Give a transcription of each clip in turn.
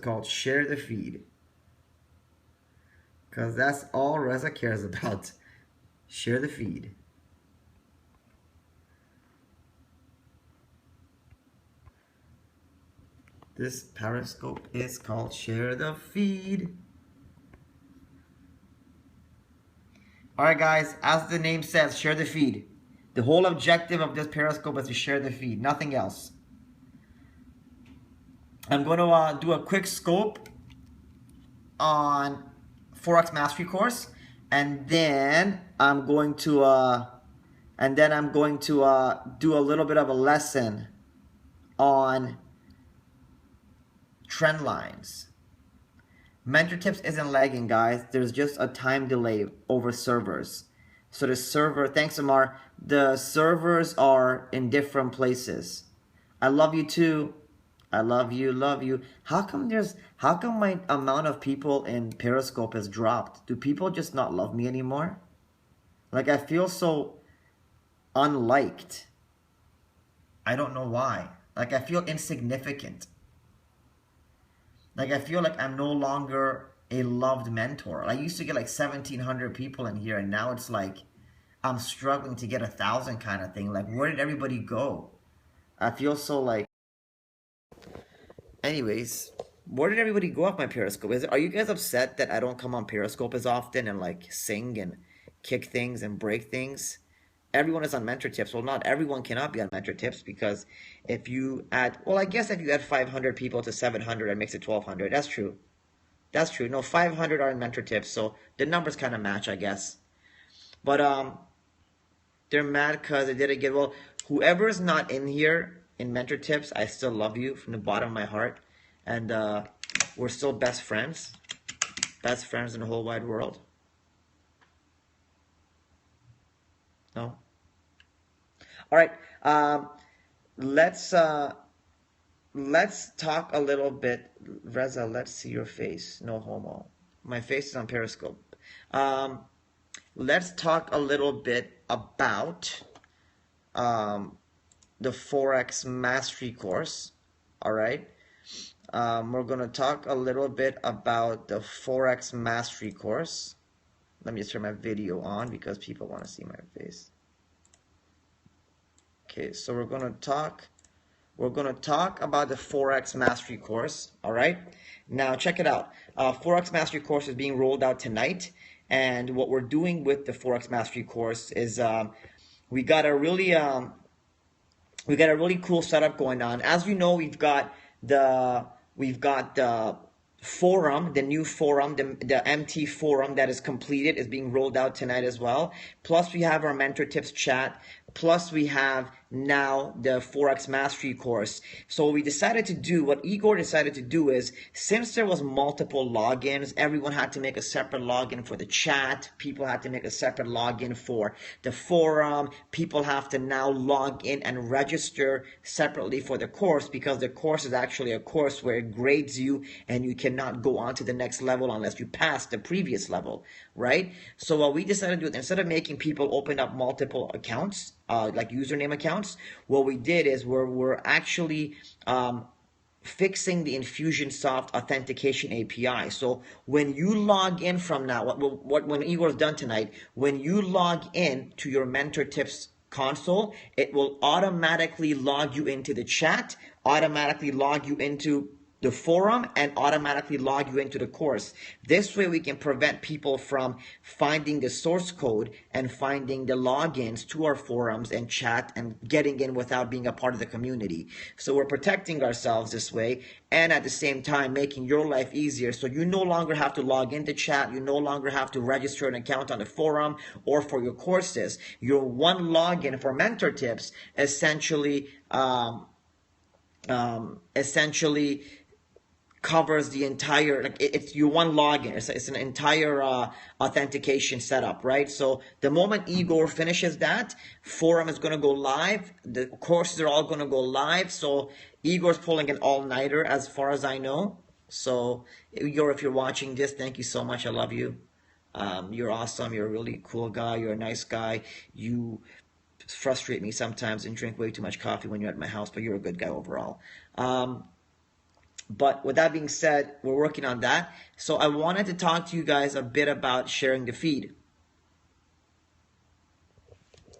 called share the feed. Because that's all Reza cares about. Share the feed. This Periscope is called share the feed. Alright guys, as the name says, share the feed. The whole objective of this Periscope is to share the feed, nothing else. I'm going to do a quick scope on Forex Mastery course, and then I'm going to do a little bit of a lesson on Trendlines. Mentor Tips isn't lagging, guys. There's just a time delay over servers. So the server, thanks Amar, the servers are in different places. I love you too. I love you, love you. How come my amount of people in Periscope has dropped? Do people just not love me anymore? Like, I feel so unliked. I don't know why. Like, I feel insignificant. Like, I feel like I'm no longer a loved mentor. I used to get like 1,700 people in here, and now it's like I'm struggling to get 1,000 kind of thing. Like, where did everybody go? I feel so like... Anyways, where did everybody go off my Periscope? Are you guys upset that I don't come on Periscope as often and like sing and kick things and break things? Everyone is on Mentor Tips. Well, not everyone cannot be on Mentor Tips, because if you add, well, I guess if you add 500 people to 700, it makes it 1,200. That's true. That's true. No, 500 are in Mentor Tips, so the numbers kind of match, I guess. But they're mad because they didn't get, well, whoever is not in here in Mentor Tips, I still love you from the bottom of my heart, and we're still best friends in the whole wide world. No? All right. Let's talk a little bit. Reza, let's see your face. No homo. My face is on Periscope. Let's talk a little bit about the Forex Mastery course. All right. We're going to talk a little bit about the Forex Mastery course. Let me just turn my video on because people want to see my face. Okay, so we're going to talk about the Forex Mastery course. All right. Now check it out. Forex Mastery course is being rolled out tonight, and what we're doing with the Forex Mastery course is we got a really cool setup going on. As you know, we've got the forum, the new forum, the MT forum that is completed, is being rolled out tonight as well. Plus we have our Mentor Tips chat. Plus we have now the Forex Mastery course. So what Igor decided to do is, since there was multiple logins, everyone had to make a separate login for the chat. People had to make a separate login for the forum. People have to now log in and register separately for the course, because the course is actually a course where it grades you and you cannot go on to the next level unless you pass the previous level, right? So what we decided to do, instead of making people open up multiple accounts, like username accounts, what we did is we're actually fixing the Infusionsoft authentication API. So when you log in from now, when Igor's done tonight, when you log in to your Mentor Tips console, it will automatically log you into the chat, automatically log you into the forum, and automatically log you into the course. This way we can prevent people from finding the source code and finding the logins to our forums and chat and getting in without being a part of the community. So we're protecting ourselves this way, and at the same time making your life easier, so you no longer have to log into chat, you no longer have to register an account on the forum or for your courses. Your one login for Mentor Tips essentially covers the entire, like it's your one login. It's an entire authentication setup, right? So the moment Igor finishes that, forum is going to go live. The courses are all going to go live. So Igor's pulling an all-nighter as far as I know. So Igor, if you're watching this, thank you so much. I love you. You're awesome. You're a really cool guy. You're a nice guy. You frustrate me sometimes and drink way too much coffee when you're at my house, but you're a good guy overall. But with that being said, we're working on that. So I wanted to talk to you guys a bit about sharing the feed.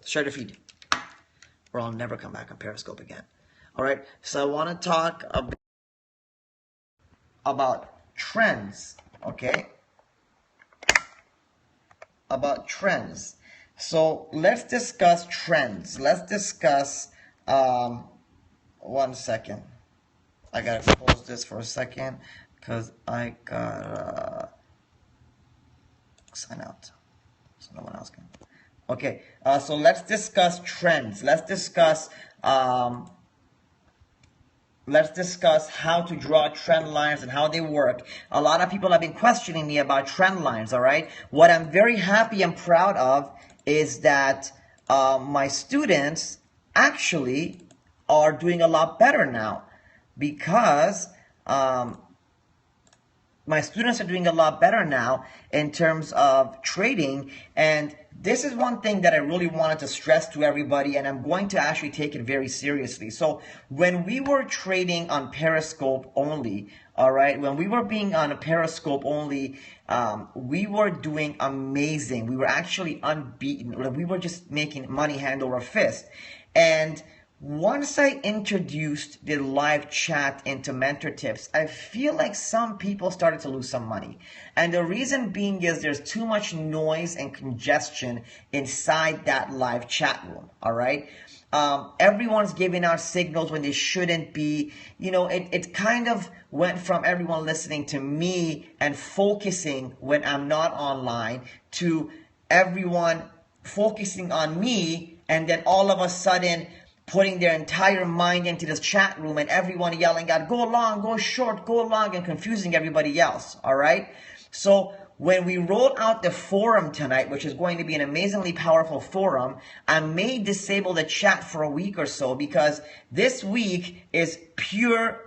Share the feed, or I'll never come back on Periscope again. All right. So I want to talk a bit about trends. Okay. About trends. So let's discuss trends. Let's discuss. 1 second. I gotta close this for a second because I gotta sign out so no one else can. Okay, so let's discuss trends. Let's discuss how to draw trend lines and how they work. A lot of people have been questioning me about trend lines. All right, what I'm very happy and proud of is that my students actually are doing a lot better now, because my students are doing a lot better now in terms of trading. And this is one thing that I really wanted to stress to everybody, and I'm going to actually take it very seriously. So when we were trading on Periscope only, all right, when we were being on a Periscope only, we were doing amazing. We were actually unbeaten. We were just making money hand over fist. And once I introduced the live chat into Mentor Tips, I feel like some people started to lose some money. And the reason being is there's too much noise and congestion inside that live chat room, all right? Everyone's giving out signals when they shouldn't be. You know, it kind of went from everyone listening to me and focusing when I'm not online to everyone focusing on me, and then all of a sudden putting their entire mind into this chat room and everyone yelling out, go long, go short, go long, and confusing everybody else, all right? So when we roll out the forum tonight, which is going to be an amazingly powerful forum, I may disable the chat for a week or so, because this week is pure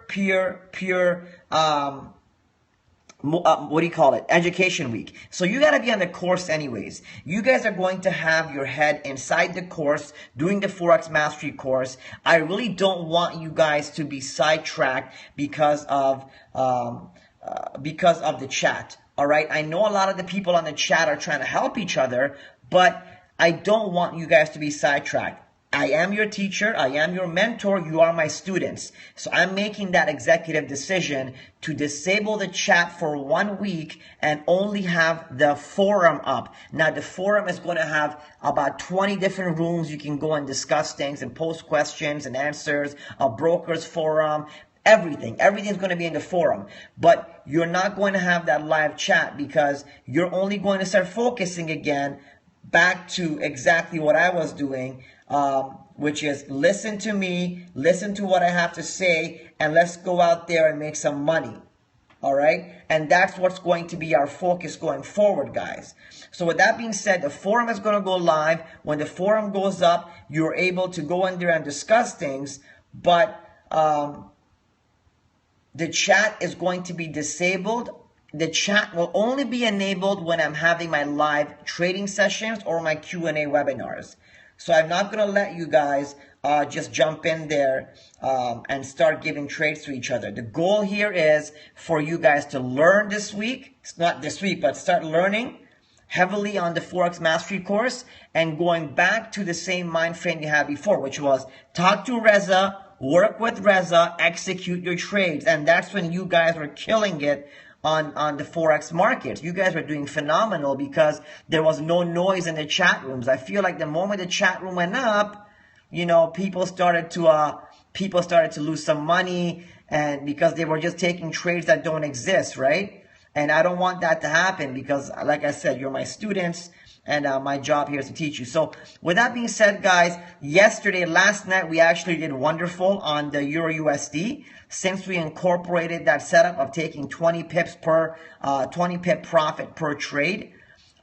what do you call it? Education week. So you got to be on the course anyways. You guys are going to have your head inside the course, doing the Forex Mastery course. I really don't want you guys to be sidetracked because of the chat. All right. I know a lot of the people on the chat are trying to help each other, but I don't want you guys to be sidetracked. I am your teacher. I am your mentor. You are my students. So I'm making that executive decision to disable the chat for 1 week and only have the forum up. Now, the forum is going to have about 20 different rooms. You can go and discuss things and post questions and answers, a broker's forum, everything. Everything's going to be in the forum. But you're not going to have that live chat, because you're only going to start focusing again back to exactly what I was doing, which is listen to me, listen to what I have to say, and let's go out there and make some money. All right? And that's what's going to be our focus going forward, guys. So with that being said, the forum is going to go live. When the forum goes up, you're able to go in there and discuss things, but the chat is going to be disabled. The chat will only be enabled when I'm having my live trading sessions or my Q&A webinars. So I'm not going to let you guys just jump in there and start giving trades to each other. The goal here is for you guys to learn this week. It's not this week, but start learning heavily on the Forex Mastery course and going back to the same mind frame you had before, which was talk to Reza, work with Reza, execute your trades. And that's when you guys were killing it on the Forex market. You guys were doing phenomenal because there was no noise in the chat rooms. I feel like the moment the chat room went up, you know, people started to lose some money, and because they were just taking trades that don't exist, right? And I don't want that to happen, because like I said, you're my students, and my job here is to teach you. So with that being said, guys, last night, we actually did wonderful on the Euro USD. Since we incorporated that setup of taking 20 pips per, 20 pip profit per trade,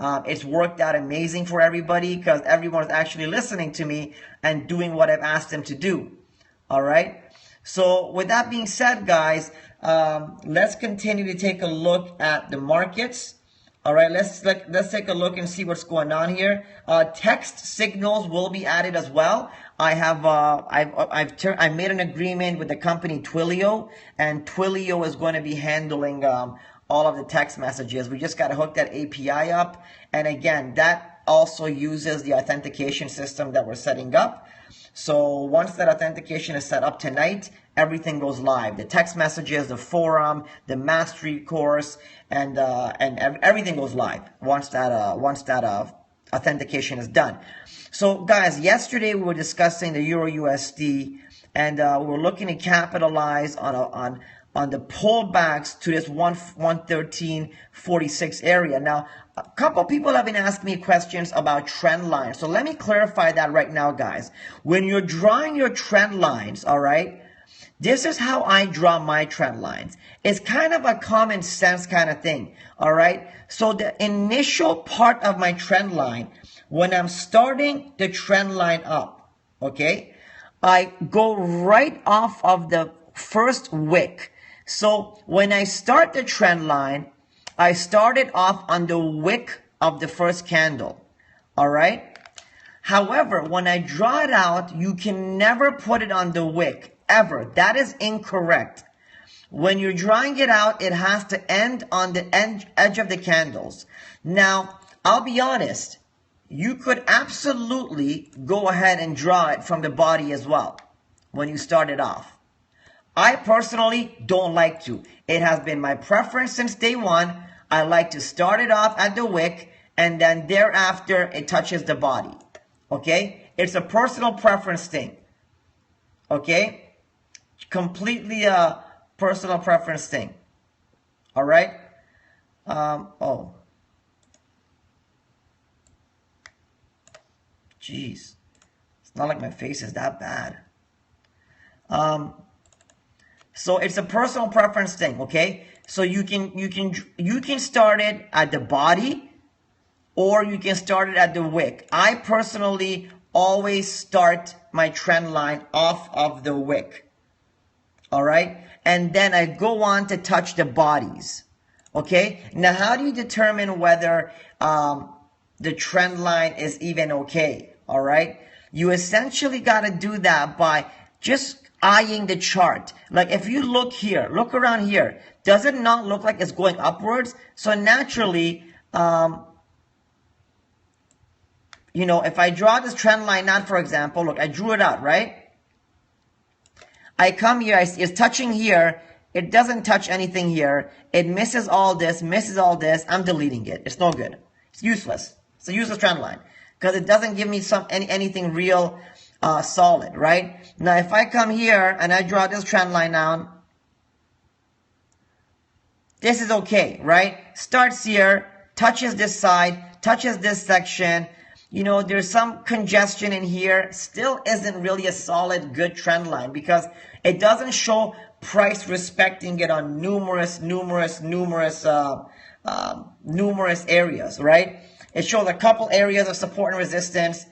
it's worked out amazing for everybody, because everyone's actually listening to me and doing what I've asked them to do. All right. So with that being said, guys, let's continue to take a look at the markets. All right, let's take a look and see what's going on here. Text signals will be added as well. I've made an agreement with the company Twilio, and Twilio is going to be handling all of the text messages. We just got to hook that API up, and again, that also uses the authentication system that we're setting up. So once that authentication is set up tonight, everything goes live. The text messages, the forum, the mastery course, and everything goes live once that authentication is done. So guys, yesterday we were discussing the Euro USD, and we were looking to capitalize on the pullbacks to this 113.46 area. Now, a couple people have been asking me questions about trend lines. So let me clarify that right now, guys. When you're drawing your trend lines, all right, this is how I draw my trend lines. It's kind of a common sense kind of thing, all right? So the initial part of my trend line, when I'm starting the trend line up, okay, I go right off of the first wick. So when I start the trend line, I started off on the wick of the first candle, all right? However, when I draw it out, you can never put it on the wick, ever. That is incorrect. When you're drawing it out, it has to end on the edge of the candles. Now, I'll be honest, you could absolutely go ahead and draw it from the body as well when you start it off. I personally don't like to. It has been my preference since day one. I like to start it off at the wick, and then thereafter it touches the body. Okay? It's a personal preference thing. Okay? Completely a personal preference thing. All right? Oh. Jeez. It's not like my face is that bad. So it's a personal preference thing, okay? So you can start it at the body, or you can start it at the wick. I personally always start my trend line off of the wick. All right? And then I go on to touch the bodies. Okay? Now, how do you determine whether the trend line is even okay? All right? You essentially got to do that by just eyeing the chart. Like if you look here, look around here, does it not look like it's going upwards? So naturally, you know, if I draw this trend line out, for example, look, I drew it out, right? I come here, it's touching here, it doesn't touch anything here, it misses all this, I'm deleting it. It's no good. It's useless. It's a useless trend line because it doesn't give me anything real solid, right? Now, if I come here and I draw this trend line down, this is okay, right? Starts here, touches this side, touches this section. You know, there's some congestion in here. Still isn't really a solid, good trend line because it doesn't show price respecting it on numerous areas, right? It shows a couple areas of support and resistance,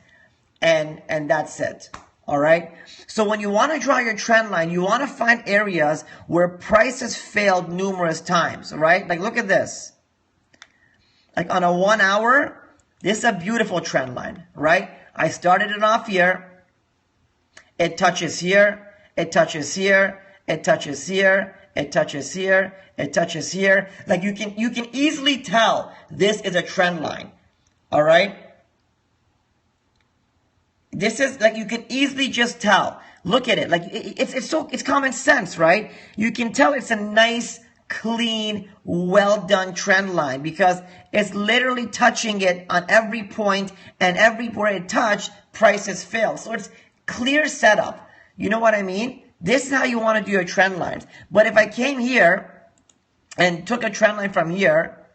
and that's it. All right. So when you want to draw your trend line, you want to find areas where price has failed numerous times, right? Like look at this. Like on a 1 hour, this is a beautiful trend line, right? I started it off here. It touches here. It touches here. It touches here. It touches here. It touches here. Like you can easily tell this is a trend line. All right. This is like you can easily just tell. Look at it. Like it's common sense, right? You can tell it's a nice, clean, well done trend line because it's literally touching it on every point, and everywhere it touched, prices fail. So it's clear setup. You know what I mean? This is how you want to do your trend lines. But if I came here and took a trend line from here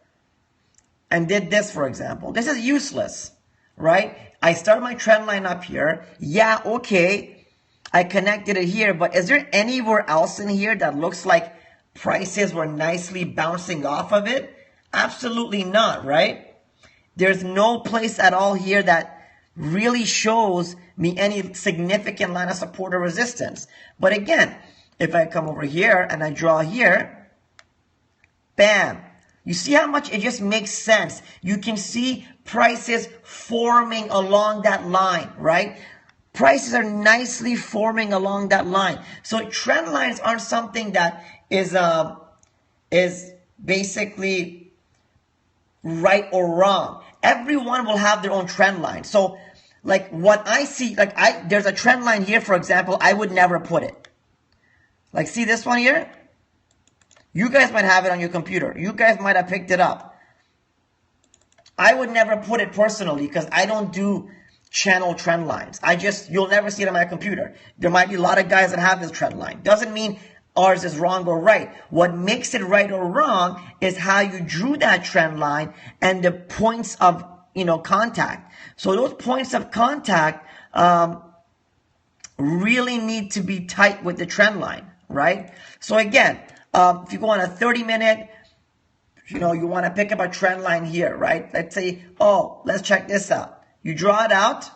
and did this, for example, this is useless, right? I start my trend line up here. Yeah, okay. I connected it here, but is there anywhere else in here that looks like prices were nicely bouncing off of it? Absolutely not, right? There's no place at all here that really shows me any significant line of support or resistance. But again, if I come over here and I draw here, bam, You see how much it just makes sense. You can see prices forming along that line, right? Prices are nicely forming along that line. So trend lines aren't something that is basically right or wrong. Everyone will have their own trend line. So like what I see, like there's a trend line here, for example, I would never put it. Like see this one here? You guys might have it on your computer. You guys might have picked it up. I would never put it personally because I don't do channel trend lines. You'll never see it on my computer. There might be a lot of guys that have this trend line. Doesn't mean ours is wrong or right. What makes it right or wrong is how you drew that trend line and the points of, contact. So those points of contact really need to be tight with the trend line, right? So again, if you go on a 30-minute, you want to pick up a trend line here, right? Let's say, let's check this out. You draw it out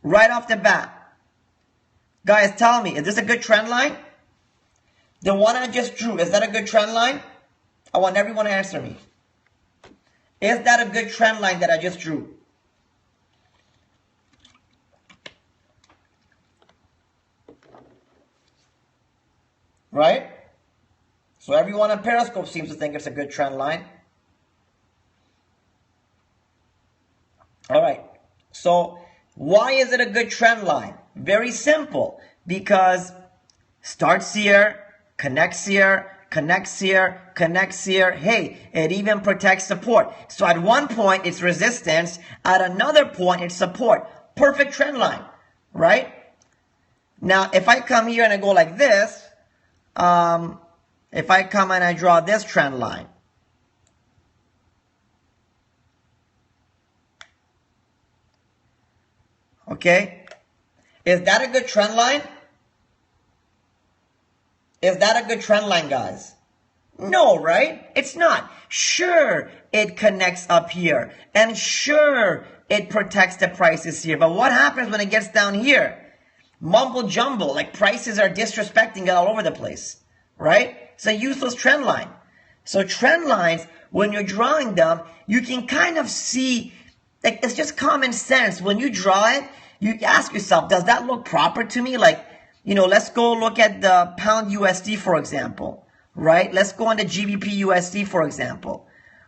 right off the bat. Guys, tell me, is this a good trend line? The one I just drew, is that a good trend line? I want everyone to answer me. Is that a good trend line that I just drew? Right? So everyone on Periscope seems to think it's a good trend line. All right. So why is it a good trend line? Very simple. Because starts here, connects here, connects here, connects here. Hey, it even protects support. So at one point it's resistance. At another point it's support. Perfect trend line. Right? Now if I come here and I go like this, if I come and I draw this trend line, okay, is that a good trend line? Is that a good trend line, guys? No, right? It's not. Sure, it connects up here, and sure, it protects the prices here, but what happens when it gets down here? Mumble jumble, like prices are disrespecting it all over the place, right? It's a useless trend line. So trend lines, when you're drawing them, you can kind of see, like it's just common sense. When you draw it, you ask yourself, does that look proper to me? Like, let's go look at the pound USD, for example, right? Let's go on the GBP USD, for example,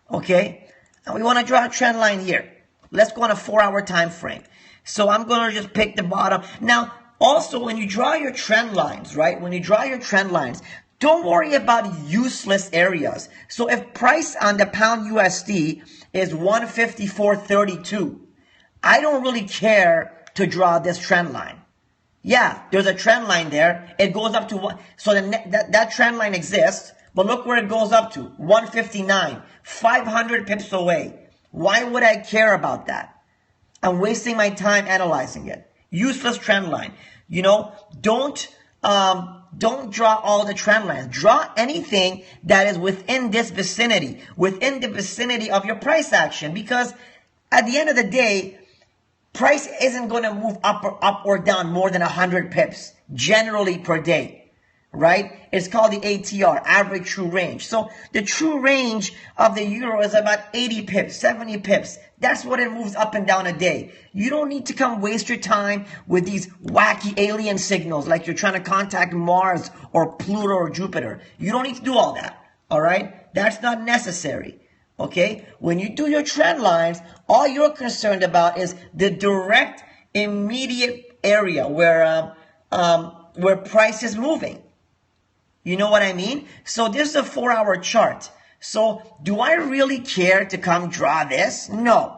okay? And we want to draw a trend line here. Let's go on a 4-hour time frame. So I'm going to just pick the bottom. Now, also, when you draw your trend lines, right? When you draw your trend lines, don't worry about useless areas. So if price on the pound USD is 154.32, I don't really care to draw this trend line. Yeah, there's a trend line there. It goes up to one. So that trend line exists, but look where it goes up to, 159, 500 pips away. Why would I care about that? I'm wasting my time analyzing it. Useless trend line. Don't draw all the trend lines. Draw anything that is within this vicinity, within the vicinity of your price action, because at the end of the day, price isn't going to move up or down more than 100 pips generally per day, right? It's called the ATR, average true range. So the true range of the euro is about 80 pips, 70 pips. That's what it moves up and down a day. You don't need to come waste your time with these wacky alien signals like you're trying to contact Mars or Pluto or Jupiter. You don't need to do all that, all right? That's not necessary, okay? When you do your trend lines, all you're concerned about is the direct, immediate area where price is moving. You know what I mean? So this is a 4-hour chart. So do I really care to come draw this? No.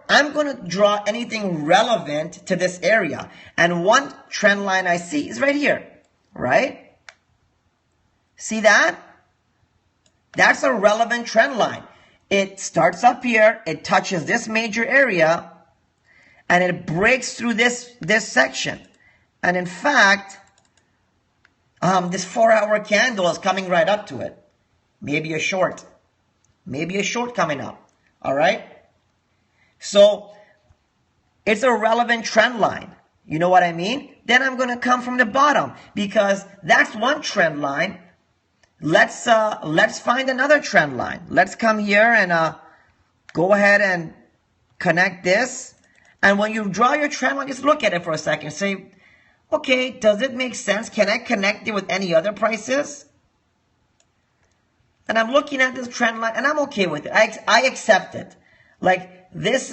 I'm going to draw anything relevant to this area. And one trend line I see is right here, right? See that? That's a relevant trend line. It starts up here, it touches this major area, and it breaks through this section. And in fact, this 4-hour candle is coming right up to it. Maybe a short coming up. All right. So it's a relevant trend line. You know what I mean? Then I'm going to come from the bottom because that's one trend line. Let's find another trend line. Let's come here and go ahead and connect this. And when you draw your trend line, just look at it for a second. Say, okay, does it make sense? Can I connect it with any other prices? And I'm looking at this trend line and I'm okay with it. I accept it. Like this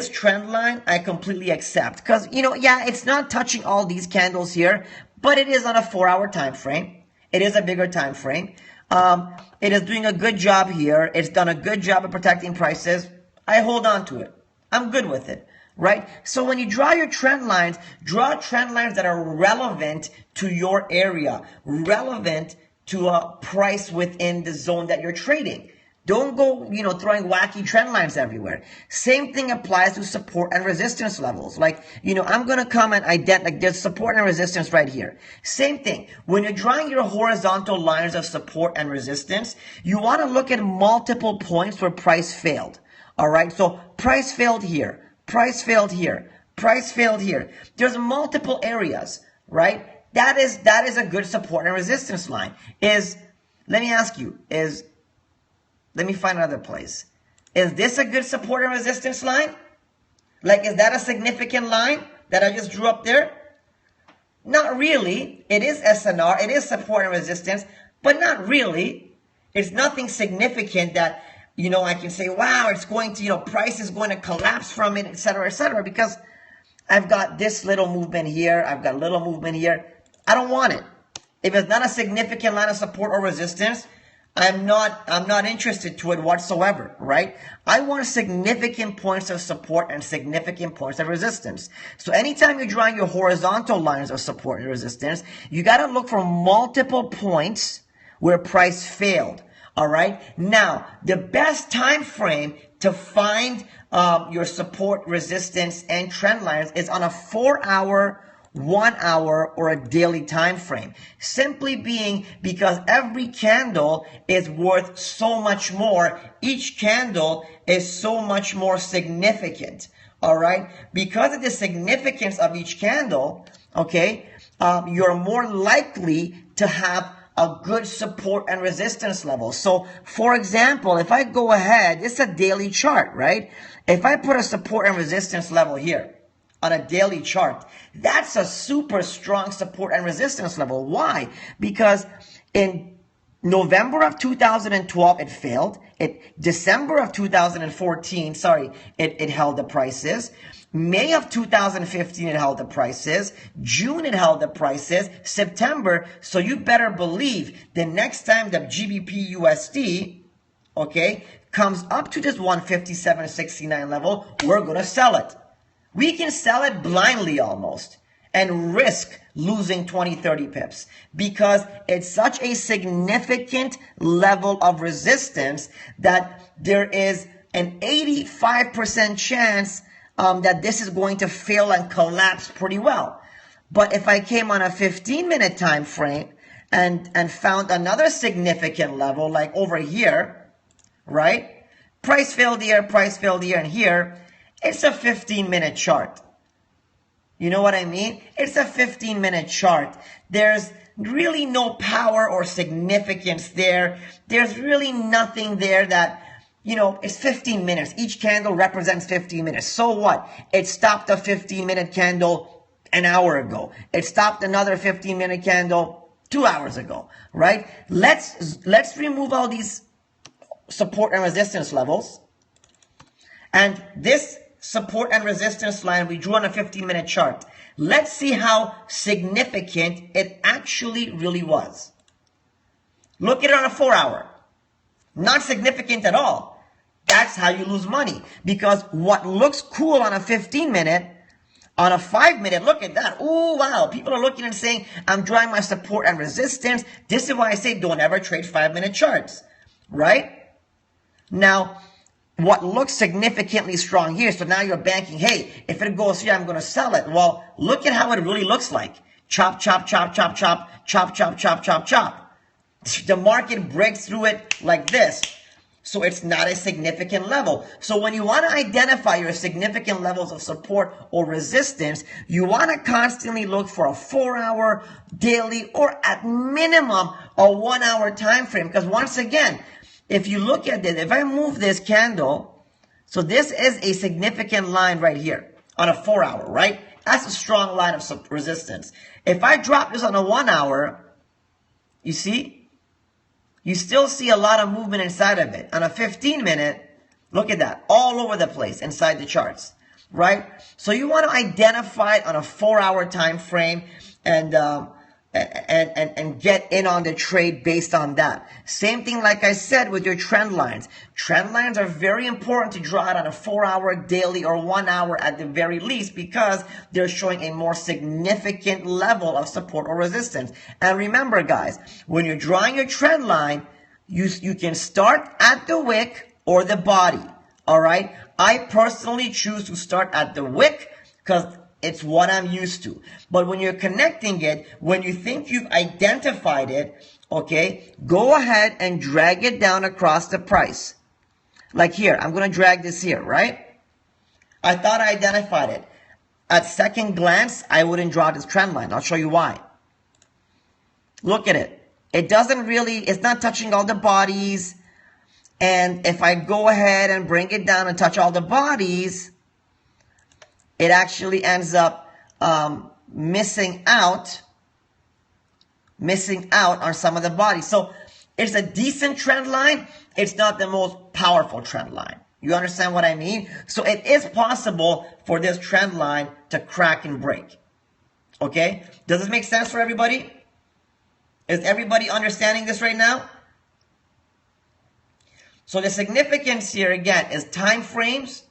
trend line, I completely accept. Because, yeah, it's not touching all these candles here, but it is on a 4-hour time frame. It is a bigger time frame. It is doing a good job here. It's done a good job of protecting prices. I hold on to it. I'm good with it, right? So when you draw your trend lines, draw trend lines that are relevant to your area, relevant to a price within the zone that you're trading. Don't go, throwing wacky trend lines everywhere. Same thing applies to support and resistance levels. Like, I'm going to come and identify, like there's support and resistance right here. Same thing. When you're drawing your horizontal lines of support and resistance, you want to look at multiple points where price failed. All right. So price failed here. Price failed here. Price failed here. There's multiple areas, right? That is a good support and resistance line. Let me ask you, let me find another place. Is this a good support and resistance line? Like, is that a significant line that I just drew up there? Not really. It is SNR. It is support and resistance, but not really. It's nothing significant that, I can say, wow, it's going to, price is going to collapse from it, et cetera, because I've got this little movement here. I've got a little movement here. I don't want it. If it's not a significant line of support or resistance, I'm not interested to it whatsoever, right? I want significant points of support and significant points of resistance. So anytime you're drawing your horizontal lines of support and resistance, you got to look for multiple points where price failed. All right. Now, the best time frame to find your support, resistance, and trend lines is on a 4-hour, 1 hour, or a daily time frame. Simply being because every candle is worth so much more. Each candle is so much more significant. All right. Because of the significance of each candle, okay, you're more likely to have a good support and resistance level. So, for example, if I go ahead, this is a daily chart, right? If I put a support and resistance level here on a daily chart, that's a super strong support and resistance level. Why? Because in November of 2012, it failed. December of 2014, it held the prices. May of 2015, it held the prices. June, it held the prices. September, so you better believe the next time the GBP USD, okay, comes up to this 157.69 level, we're going to sell it. We can sell it blindly almost and risk losing 20, 30 pips because it's such a significant level of resistance that there is an 85% chance that this is going to fail and collapse pretty well. But if I came on a 15-minute time frame and found another significant level like over here, right? Price failed here, and here. It's a 15-minute chart. You know what I mean? It's a 15-minute chart. There's really no power or significance there. There's really nothing there that, it's 15 minutes. Each candle represents 15 minutes. So what? It stopped a 15-minute candle an hour ago. It stopped another 15-minute candle 2 hours ago, right? Let's remove all these support and resistance levels. And this support and resistance line we drew on a 15-minute chart. Let's see how significant it actually really was. Look at it on a 4-hour. Not significant at all. That's how you lose money. Because what looks cool on a 15-minute, on a 5-minute, look at that. Oh, wow. People are looking and saying, I'm drawing my support and resistance. This is why I say don't ever trade 5-minute charts. Right? Now, what looks significantly strong here, so now you're banking, hey, if it goes here, I'm going to sell it. Well, look at how it really looks like. Chop, chop, chop, chop, chop, chop, chop, chop, chop, chop. The market breaks through it like this. So it's not a significant level. So when you want to identify your significant levels of support or resistance, you want to constantly look for a 4-hour, daily, or at minimum a 1-hour time frame. Because once again, if you look at this, if I move this candle, so this is a significant line right here on a 4-hour, right? That's a strong line of resistance. If I drop this on a 1-hour, you see? You still see a lot of movement inside of it. On a 15-minute, look at that, all over the place inside the charts, right? So you want to identify it on a 4-hour time frame and get in on the trade based on that. Same thing, like I said, with your trend lines. Trend lines are very important to draw out on a 4-hour, daily, or 1-hour at the very least, because they're showing a more significant level of support or resistance. And remember, guys, when you're drawing your trend line, you can start at the wick or the body. All right. I personally choose to start at the wick because it's what I'm used to. But when you're connecting it, when you think you've identified it, okay, go ahead and drag it down across the price. Like here, I'm going to drag this here, right? I thought I identified it. At second glance, I wouldn't draw this trend line. I'll show you why. Look at it. It doesn't really, it's not touching all the bodies. And if I go ahead and bring it down and touch all the bodies, it actually ends up missing out on some of the bodies. So it's a decent trend line. It's not the most powerful trend line. You understand what I mean? So it is possible for this trend line to crack and break. Okay? Does this make sense for everybody? Is everybody understanding this right now? So the significance here, again, is time frames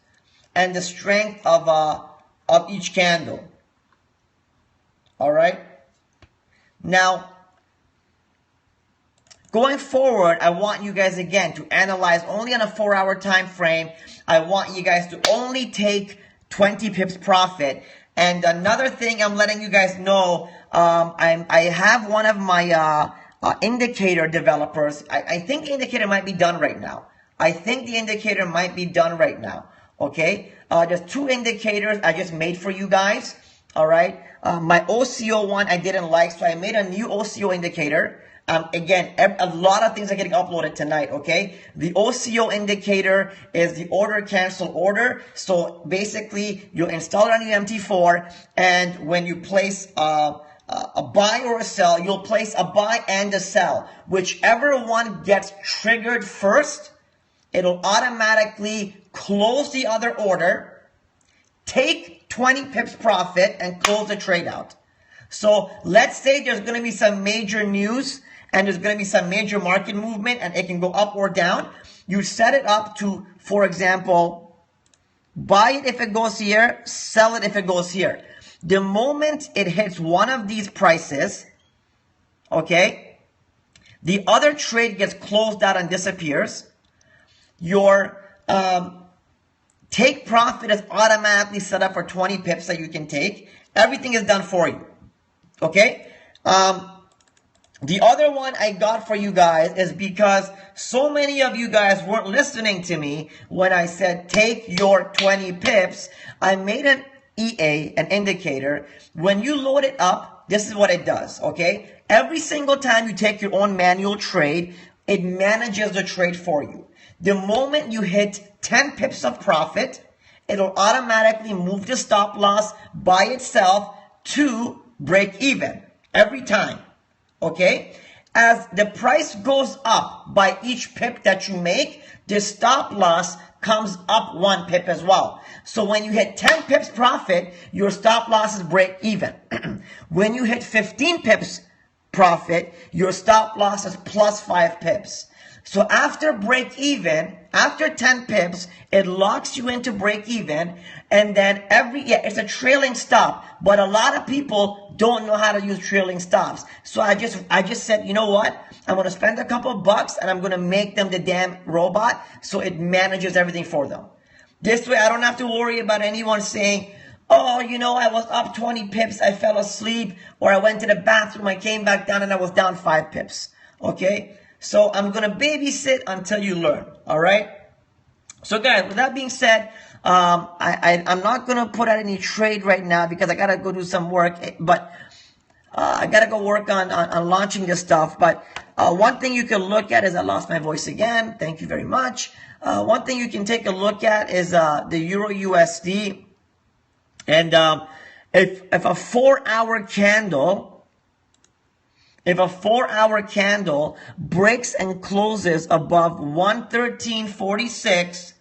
and the strength of each candle. All right? Now, going forward, I want you guys, again, to analyze only on a 4-hour time frame. I want you guys to only take 20 pips profit. And another thing I'm letting you guys know, I have one of my indicator developers. I think the indicator might be done right now. Okay? There's 2 indicators I just made for you guys. All right? My OCO one I didn't like, so I made a new OCO indicator. Again, a lot of things are getting uploaded tonight, okay? The OCO indicator is the order cancel order. So basically, you install it on your MT4, and when you place a buy or a sell, you'll place a buy and a sell. Whichever one gets triggered first, it'll automatically close the other order, take 20 pips profit, and close the trade out. So let's say there's going to be some major news and there's going to be some major market movement and it can go up or down. You set it up to, for example, buy it if it goes here, sell it if it goes here. The moment it hits one of these prices, okay, the other trade gets closed out and disappears. Your take profit is automatically set up for 20 pips that you can take. Everything is done for you. Okay? The other one I got for you guys is because so many of you guys weren't listening to me when I said take your 20 pips. I made an EA, an indicator. When you load it up, this is what it does, okay? Every single time you take your own manual trade, it manages the trade for you. The moment you hit 10 pips of profit, it'll automatically move the stop loss by itself to break even every time. Okay? As the price goes up by each pip that you make, the stop loss comes up 1 pip as well. So when you hit 10 pips profit, your stop losses break even. When you hit 15 pips profit, your stop loss is plus 5 pips. So after break even, after 10 pips, it locks you into break even. And then it's a trailing stop. But a lot of people don't know how to use trailing stops. So I just said, you know what? I'm going to spend a couple bucks and I'm going to make them the damn robot so it manages everything for them. This way I don't have to worry about anyone saying, oh, you know, I was up 20 pips, I fell asleep, or I went to the bathroom, I came back down and I was down 5 pips. Okay? So I'm going to babysit until you learn. All right. So guys, with that being said, I'm not going to put out any trade right now because I got to go do some work, but I got to go work on launching this stuff. But one thing you can look at is, I lost my voice again. Thank you very much. One thing you can take a look at is the Euro USD. And if a 4-hour candle, breaks and closes above 113.46,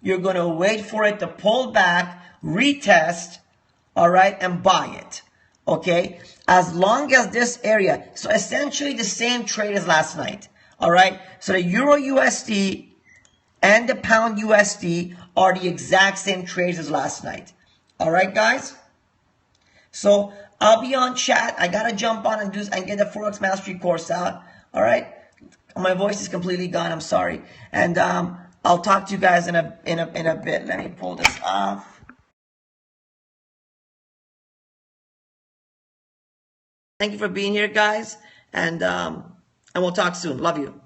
you're going to wait for it to pull back, retest, all right, and buy it. Okay, as long as this area, so essentially the same trade as last night. All right, so the Euro USD and the Pound USD are the exact same trades as last night. All right, guys. So I'll be on chat. I gotta jump on and get the Forex Mastery course out. All right, my voice is completely gone. I'm sorry, and I'll talk to you guys in a bit. Let me pull this off. Thank you for being here, guys, and we'll talk soon. Love you.